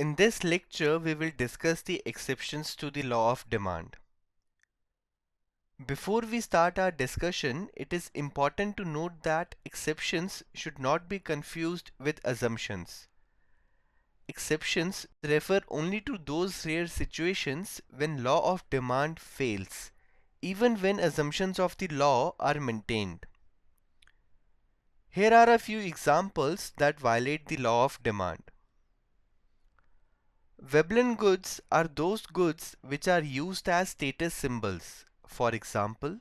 In this lecture, we will discuss the exceptions to the law of demand. Before we start our discussion, it is important to note that exceptions should not be confused with assumptions. Exceptions refer only to those rare situations when law of demand fails, even when assumptions of the law are maintained. Here are a few examples that violate the law of demand. Veblen goods are those goods which are used as status symbols. For example,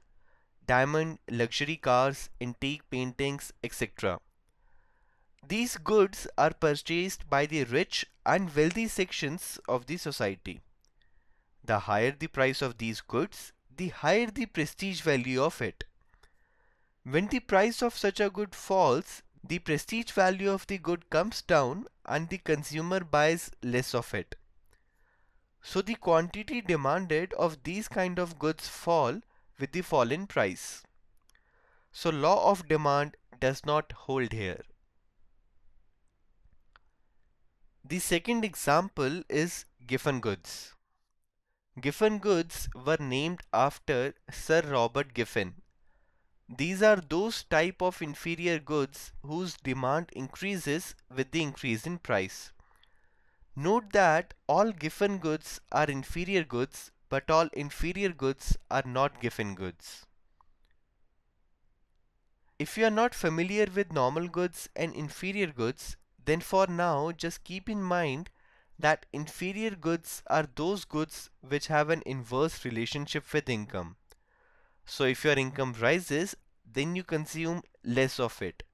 diamond, luxury cars, antique paintings, etc. These goods are purchased by the rich and wealthy sections of the society. The higher the price of these goods, the higher the prestige value of it. When the price of such a good falls, the prestige value of the good comes down and the consumer buys less of it. So the quantity demanded of these kind of goods fall with the fall in price. So law of demand does not hold here. The second example is Giffen goods. Giffen goods were named after Sir Robert Giffen. These are those type of inferior goods whose demand increases with the increase in price. Note that all Giffen goods are inferior goods, but all inferior goods are not Giffen goods. If you are not familiar with normal goods and inferior goods, then for now just keep in mind that inferior goods are those goods which have an inverse relationship with income. So if your income rises, then you consume less of it.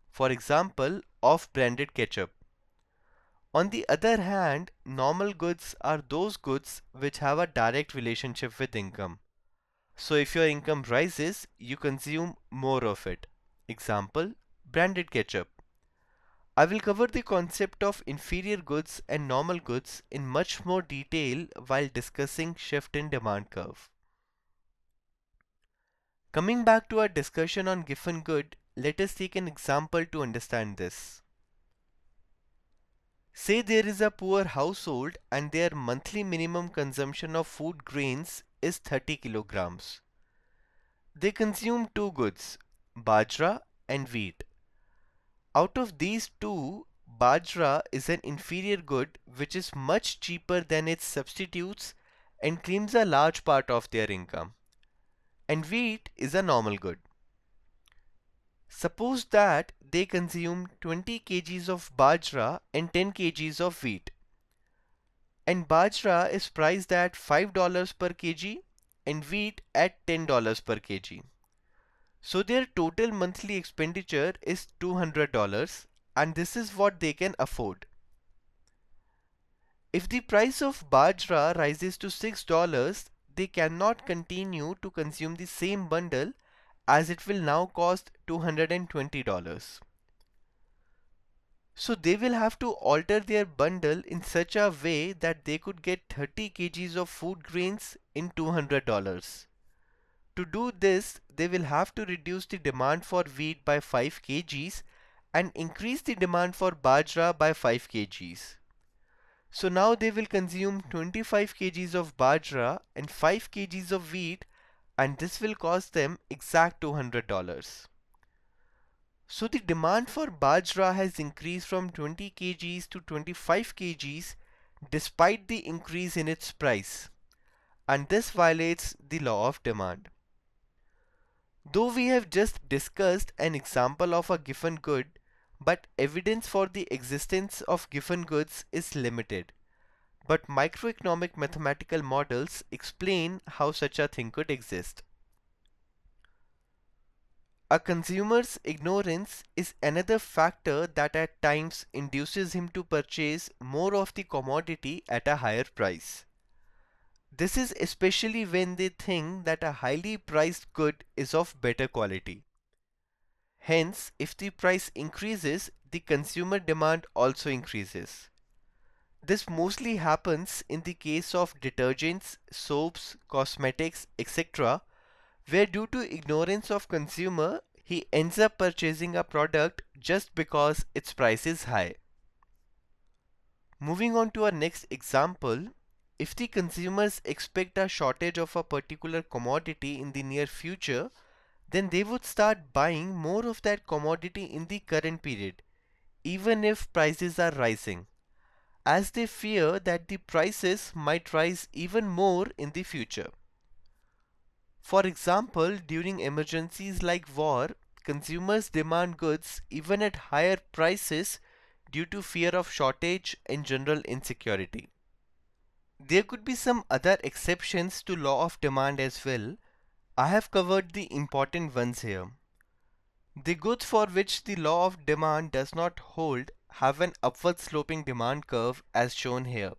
For example, off-branded ketchup. On the other hand, normal goods are those goods which have a direct relationship with income. So if your income rises, you consume more of it. Example, branded ketchup. I will cover the concept of inferior goods and normal goods in much more detail while discussing shift in demand curve. Coming back to our discussion on Giffen good, let us take an example to understand this. Say there is a poor household and their monthly minimum consumption of food grains is 30 kilograms. They consume two goods, bajra and wheat. Out of these two, bajra is an inferior good which is much cheaper than its substitutes and claims a large part of their income. And wheat is a normal good. Suppose that they consume 20 kgs of bajra and 10 kgs of wheat. And bajra is priced at $5 per kg and wheat at $10 per kg. So their total monthly expenditure is $200 and this is what they can afford. If the price of bajra rises to $6, they cannot continue to consume the same bundle as it will now cost $220. So they will have to alter their bundle in such a way that they could get 30 kgs of food grains in $200. To do this, they will have to reduce the demand for wheat by 5 kgs and increase the demand for bajra by 5 kgs. So now they will consume 25 kgs of bajra and 5 kgs of wheat and this will cost them exact $200. So the demand for bajra has increased from 20 kgs to 25 kgs despite the increase in its price, and this violates the law of demand. Though we have just discussed an example of a given good, but evidence for the existence of given goods is limited. But microeconomic mathematical models explain how such a thing could exist. A consumer's ignorance is another factor that at times induces him to purchase more of the commodity at a higher price. This is especially when they think that a highly priced good is of better quality. Hence, if the price increases, the consumer demand also increases. This mostly happens in the case of detergents, soaps, cosmetics, etc., where due to ignorance of consumer, he ends up purchasing a product just because its price is high. Moving on to our next example, if the consumers expect a shortage of a particular commodity in the near future, then they would start buying more of that commodity in the current period, even if prices are rising, as they fear that the prices might rise even more in the future. For example, during emergencies like war, consumers demand goods even at higher prices due to fear of shortage and general insecurity. There could be some other exceptions to law of demand as well. I have covered the important ones here. The goods for which the law of demand does not hold have an upward sloping demand curve as shown here.